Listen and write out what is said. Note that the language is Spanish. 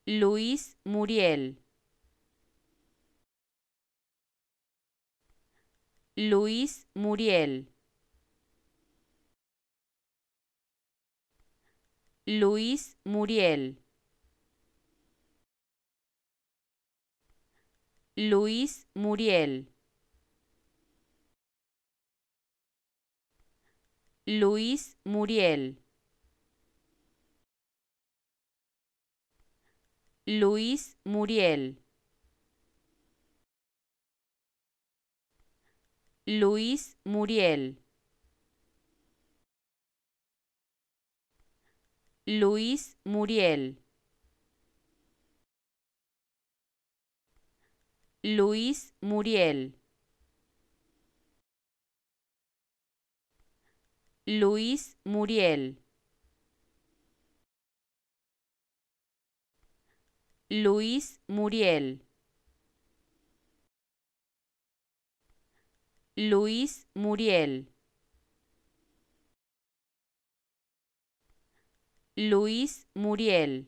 Luis Muriel. Luis Muriel. Luis Muriel. Luis Muriel. Luis Muriel. Luis Muriel. Luis Muriel. Luis Muriel. Luis Muriel. Luis Muriel. Luis Muriel. Luis Muriel. Luis Muriel.